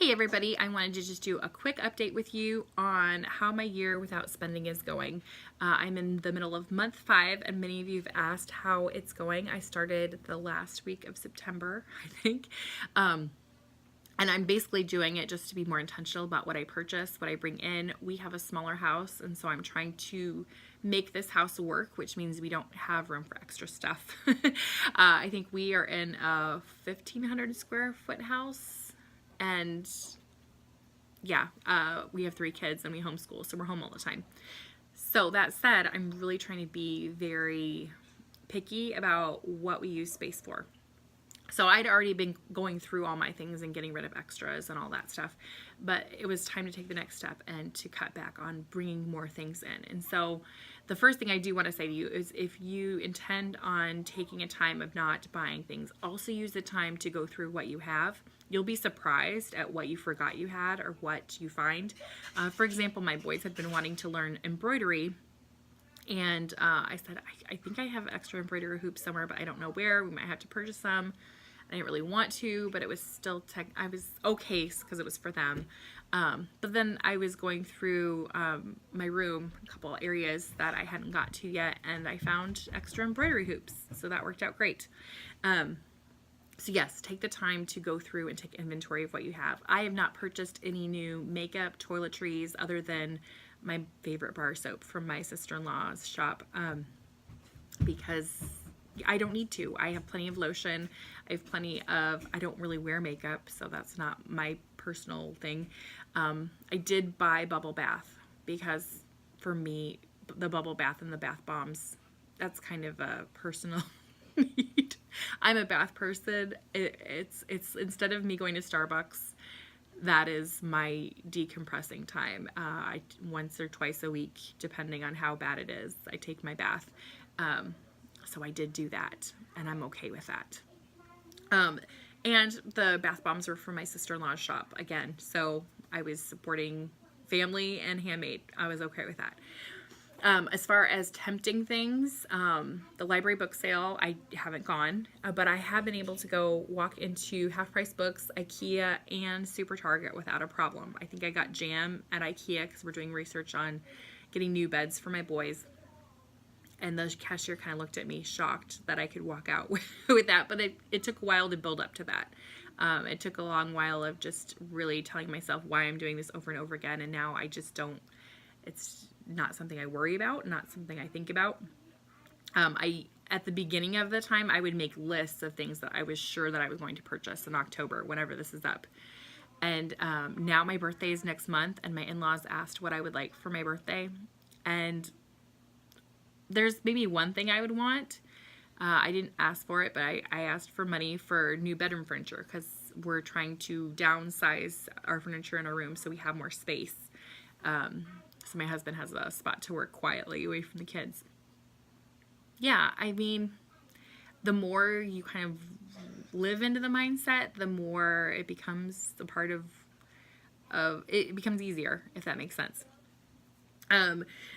Hey everybody, I wanted to just do a quick update with you on how my year without spending is going. I'm in the middle of month 5 and many of you have asked how it's going. I started the last week of September, I think. And I'm basically doing it just to be more intentional about what I purchase, what I bring in. We have a smaller house, and so I'm trying to make this house work, which means we don't have room for extra stuff. I think we are in a 1,500 square foot house, and yeah, we have 3 kids and we homeschool, so we're home all the time. So that said, I'm really trying to be very picky about what we use space for. So I'd already been going through all my things and getting rid of extras and all that stuff, but it was time to take the next step and to cut back on bringing more things in. And so the first thing I do want to say to you is if you intend on taking a time of not buying things, also use the time to go through what you have. You'll be surprised at what you forgot you had or what you find. For example, my boys had been wanting to learn embroidery. And I said, I think I have extra embroidery hoops somewhere, but I don't know where. We might have to purchase some. I didn't really want to, but it was still I was okay because it was for them. But then I was going through my room, a couple areas that I hadn't got to yet, and I found extra embroidery hoops. So that worked out great. So yes, take the time to go through and take inventory of what you have. I have not purchased any new makeup, toiletries, other than my favorite bar soap from my sister-in-law's shop, because I don't need to. I have plenty of lotion. I have plenty of, I don't really wear makeup, so that's not my personal thing. I did buy bubble bath because for me, the bubble bath and the bath bombs, that's kind of a personal need. I'm a bath person. It's instead of me going to Starbucks, that is my decompressing time. Once or twice a week, depending on how bad it is, I take my bath. So I did do that, and I'm okay with that. And the bath bombs were from my sister-in-law's shop again, so I was supporting family and handmade. I was okay with that. As far as tempting things, the library book sale, I haven't gone, but I have been able to go walk into Half Price Books, IKEA, and Super Target without a problem. I think I got jam at IKEA because we're doing research on getting new beds for my boys. And the cashier kind of looked at me shocked that I could walk out with that, but it took a while to build up to that. It took a long while of just really telling myself why I'm doing this over and over again, and now I just don't, it's not something I worry about, not something I think about. At the beginning of the time, I would make lists of things that I was sure that I was going to purchase in October, whenever this is up. And now my birthday is next month, and my in-laws asked what I would like for my birthday, and there's maybe one thing I would want. I didn't ask for it, but I asked for money for new bedroom furniture because we're trying to downsize our furniture in our room so we have more space. So my husband has a spot to work quietly away from the kids. Yeah, I mean, the more you kind of live into the mindset, the more it becomes a part of it becomes easier, if that makes sense.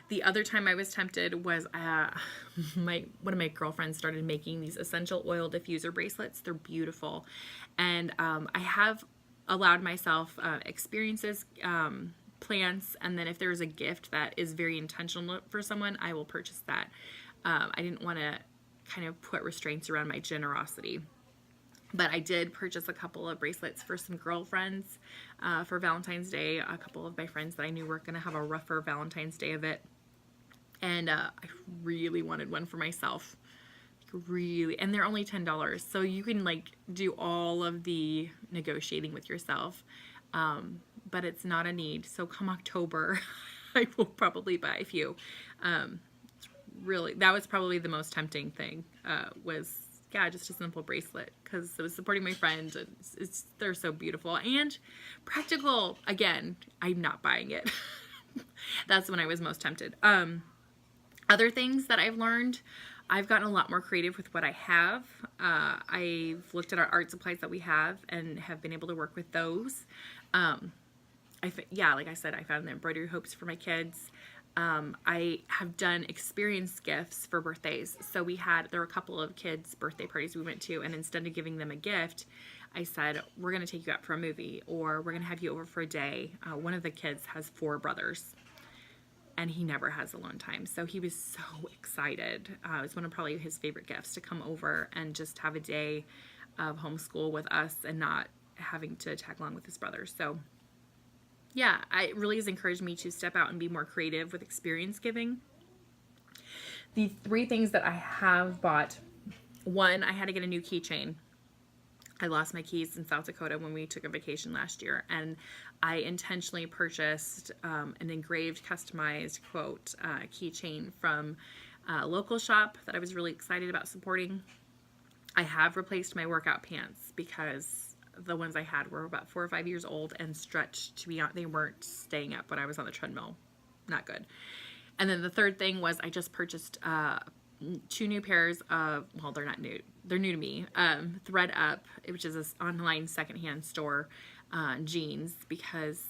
The other time I was tempted was one of my girlfriends started making these essential oil diffuser bracelets. They're beautiful, and I have allowed myself experiences, plants, and then if there's a gift that is very intentional for someone, I will purchase that. I didn't want to kind of put restraints around my generosity. But I did purchase a couple of bracelets for some girlfriends for Valentine's Day. A couple of my friends that I knew were going to have a rougher Valentine's Day of it. And I really wanted one for myself. Really. And they're only $10. So you can like do all of the negotiating with yourself. But it's not a need. So come October, I will probably buy a few. Really, that was probably the most tempting thing was just a simple bracelet because it was supporting my friend. And they're so beautiful and practical. Again, I'm not buying it. That's when I was most tempted. Other things that I've learned, I've gotten a lot more creative with what I have. I've looked at our art supplies that we have and have been able to work with those. Like I said, I found the embroidery hoops for my kids. I have done experience gifts for birthdays. So there were a couple of kids' birthday parties we went to, and instead of giving them a gift, I said, we're going to take you out for a movie, or we're going to have you over for a day. One of the kids has 4 brothers, and he never has alone time. So he was so excited. It was one of probably his favorite gifts to come over and just have a day of homeschool with us and not having to tag along with his brothers. So yeah, it really has encouraged me to step out and be more creative with experience giving. The 3 things that I have bought: 1, I had to get a new keychain. I lost my keys in South Dakota when we took a vacation last year, and I intentionally purchased an engraved, customized, quote, keychain from a local shop that I was really excited about supporting. I have replaced my workout pants because the ones I had were about 4 or 5 years old and stretched to be on. They weren't staying up when I was on the treadmill. Not good. And then the 3rd thing was I just purchased 2 new pairs of, well, they're not new. They're new to me. Thread Up, which is this online secondhand store, jeans, because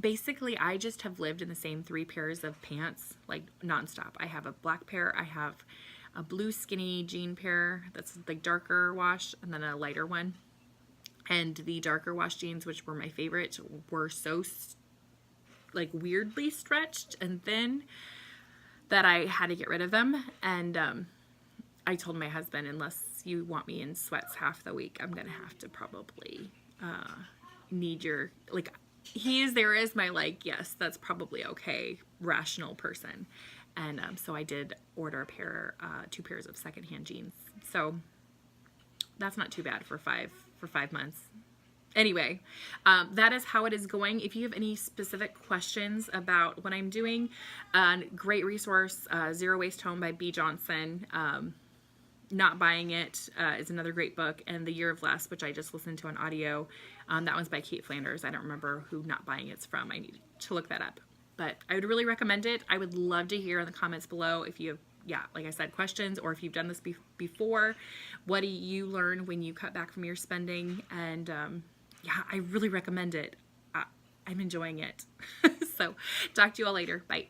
basically I just have lived in the same 3 pairs of pants like nonstop. I have a black pair, I have a blue skinny jean pair that's like darker wash, and then a lighter one. And the darker wash jeans, which were my favorite, were so like weirdly stretched and thin that I had to get rid of them. And I told my husband, unless you want me in sweats half the week, I'm gonna have to probably need your, like, he is there as my, like, yes, that's probably okay, rational person. And so I did order a pair, 2 pairs of secondhand jeans. So that's not too bad for 5 months. Anyway, that is how it is going. If you have any specific questions about what I'm doing, great resource, Zero Waste Home by B. Johnson. Not Buying It is another great book. And The Year of Less, which I just listened to on audio, that one's by Cait Flanders. I don't remember who Not Buying It's from. I need to look that up. But I would really recommend it. I would love to hear in the comments below if you have, yeah, like I said, questions, or if you've done this before. What do you learn when you cut back from your spending? And yeah, I really recommend it. I'm enjoying it. So talk to you all later. Bye.